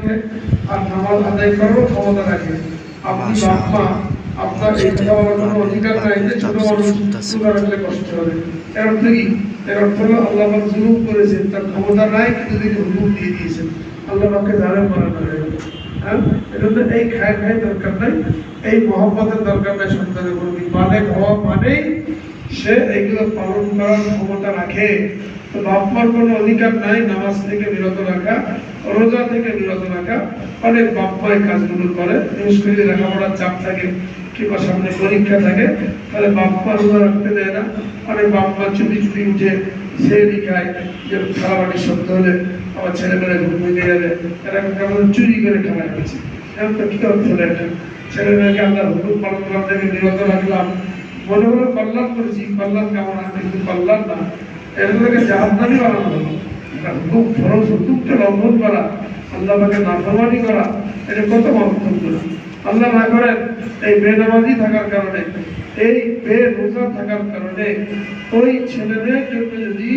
রাখে আর নামাজ আদায় করারও ক্ষমতা রাখে। আপনি বাপ মা, আপনার এই কথা বলার কোনো অধিকার নাই যে ছোট মানুষ রোজা রাখলে কষ্ট হবে। এর অর্থ কি? এর অর্থ হলো আল্লাহ পাক জুলুম করেছেন, তার ক্ষমতা নাই কিন্তু তিনি হুকুম দিয়ে দিয়েছেন। আল্লাহ পাককে জালেম বানানো হয়ে গেল। হ্যাঁ, এজন্য এই খায় দরকার নাই, এই মহব্বতের দরকার নাই সন্তানের প্রতি। বালেগ হওয়া মানেই সে এগুলো পালন করার ক্ষমতা রাখে। তো বাপ মার কোনো অধিকার নাই নামাজ থেকে বিরত রাখা, রোজা থেকে বিরত রাখা। অনেক বাপ মা এই কাজগুলো করে, বিশেষ করে লেখাপড়ার চাপ থাকে কিংবা সামনে পরীক্ষা থাকে, তাহলে বাপ মা রোজা রাখতে দেয় না। অনেক বাপ মা চুপি চুপি উঠে সেহরি খায়, যে খাওয়াবাটির শব্দ হলে আমার ছেলেমেয়েরা ঘুমিয়ে যাবে, এরা কেমন চুরি করে খাওয়া হয়েছে। এমন তো কি অর্থ হলো এটা? ছেলেমেয়েকে আমরা হুকুম পালন করা থেকে বিরত রাখলাম, মনে হলো কল্যাণ করেছি, কল্যাণ কেমন আছে কিন্তু কল্যাণ না, এগুলোকে জাহান্নামী বানানো হলো। হুকুম ফরজ, হুকুমকে লঙ্ঘন করা, আল্লাহ পাকে নাফরমানি করা, এটা কত মহত্বপূর্ণ। আল্লাহ না করেন এই বেনামাজি থাকার কারণে, এই বেরোজা থাকার কারণে ওই ছেলেদের জন্য যদি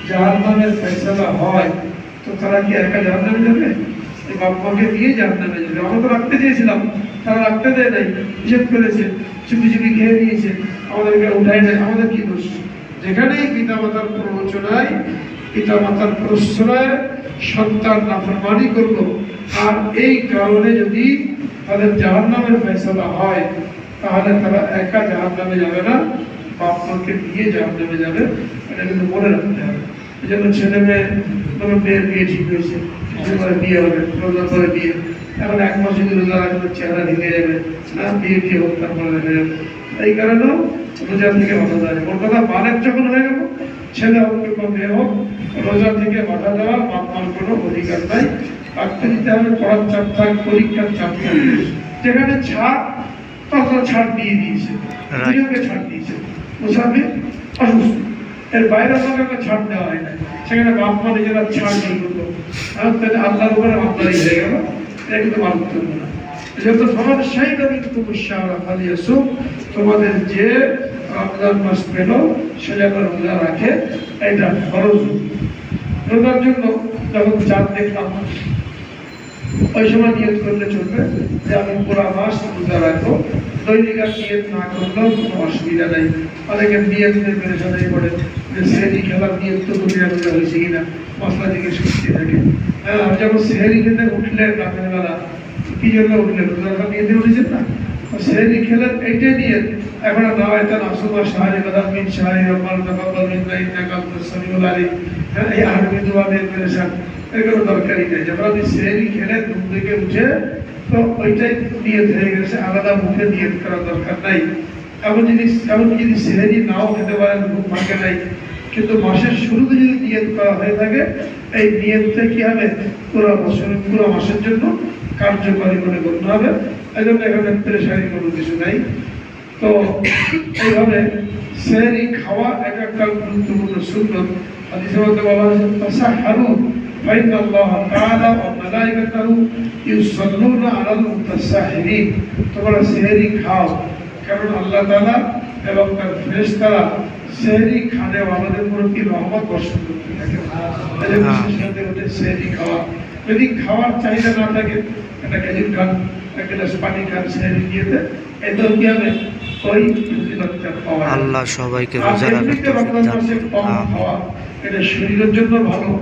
জাহান্নামের ফয়সালা হয়, তো তারা কি একা জাহান্নামে যাবে? এই বাপ মাকে দিয়ে জাহান্নামে যাবে। আমরা তো রাখতে চেয়েছিলাম, তারা রাখতে দেয় নাই, নিষেধ করেছে, চুপি চুপি খেয়ে নিয়েছে, আমাদেরকে উঠায় নেয়। আমাদের কি দোষ? যেখানেই পিতামাতার প্ররোচনায়, পিতামাতার প্রশ্রয়ে সন্তান নাফরমানি করলো, আর এই কারণে যদি তাদের জাহান্নামের ফয়সালা হয়, তাহলে তারা একা জাহান্নামে যাবে না, বাপ মাকে নিয়ে জাহান্নামে যাবে। এটা কিন্তু মনে রাখতে হবে। এই জন্য ছেলে মেয়ে, কোনো মেয়ের বিয়ে ঠিক হয়েছে, বিয়ে হবে, রোজা করে বিয়ে, এখন 1 মাস যদি রোজা রাখবে চেহারা ঢেকে যাবে না, বিয়ে হোক তারপরে দেখা যাবে। এই কারণেও রোজা থেকে বাধা দেয়। ওর কথা বালেক যখন হয়ে গেল, ছেলে হোক কিংবা মেয়ে হোক, রোজা থেকে বাধা দেওয়ার বাপ মার কোনো অধিকার নাই। রাখতে দিতে হবে, পড়ার চাপ থাক, পরীক্ষার চাপ থাক, যেখানে ছাড় তখন ছাড় দিয়ে দিয়েছে, ছাড় দিয়েছে, মুসাফির অসুস্থ, এর বাইরে আমাকে ছাড় দেওয়া হয় না, সেখানে বাপ মা নিজেরা ছাড় দিয়ে করলো, আল্লাহর উপরে আমদানি হয়ে গেল। এটা কিন্তু মানতেন না। যেহেতু তোমার সেই দাবি কিন্তু তোমাদের যে রমজান মাস পেল সে যেন রোজা রাখে, এটা ফরজ। রোজার জন্য যখন চাঁদ দেখলাম, ওই সময় নিয়ত করলে চলবে যে আমি পুরো মাস রোজা রাখবো। দৈনিক আর নিয়ত না করলেও কোনো অসুবিধা নেই। অনেকে নিয়তের পেরেশানি পড়ে যে সেহরি খেলার নিয়ত তো দুনিয়া রোজা হয়েছে কিনা, মশলা দিকে শুনতে থাকে। হ্যাঁ, যখন সেহরি খেতে উঠলেন রাতের বেলা, কি জন্য উঠলেন? রোজার নিয়তে উঠেছেন না? সেহরি খেলেন এইটাই নিয়ত। এখন নাওয়াইতান আসুমা শাহরি বাদাম মিন শাহরি রমাল তাকাব্বাল মিন্না ইন্নাকা আনতাস সামিউল আলিম, এই আরবি দোয়াদের পেরেশান, এর কোনো দরকারই নেই। যখন আপনি সেহরি খেলে ঘুম থেকে উঠে, তো ওইটাই নিয়ত হয়ে গেছে, আলাদা মুখে নিয়ত করার দরকার নাই। এমনকি যদি সেহরি নাও খেতে পারেন, ঘুম ভাঙে নাই, কিন্তু মাসের শুরুতে যদি নিয়ত করা হয়ে থাকে, এই নিয়তটা কি হবে? পুরো মাসের জন্য কার্যকরী বলে গণ্য হবে। এই জন্য এখানে পেরেশানি কোনো কিছু নাই। তো এইভাবে সেহরি খাওয়া এটা একটা গুরুত্বপূর্ণ সুন্নত। হাদিসে মধ্যে বলা হয়েছে তাসাহহারু ফাইন্না আল্লাহ তাআলা ওয়া মালাইকাতাহু ইউসাল্লুনা আলাল মুতাসাহহিরিন। তোমরা সেহরি খাও, কারণ আল্লাহ তাআলা এবং তার ফেরেশতারা সেহরি খানে আমাদের উপর কি রহমত বর্ষণ করতে থাকে। সেহরি খাওয়া, যদি খাওয়ার চাহিদা না থাকে, একটা খেজুর খান, 1 গ্লাস পানি খান সেহরি দিয়েতে, এতেও কি হবে? ওই ফজিলতটা পাওয়া। আল্লাহ সবাইকে রোজা রাখার তৌফিক দান করুন। এটা শরীরের জন্য ভালো।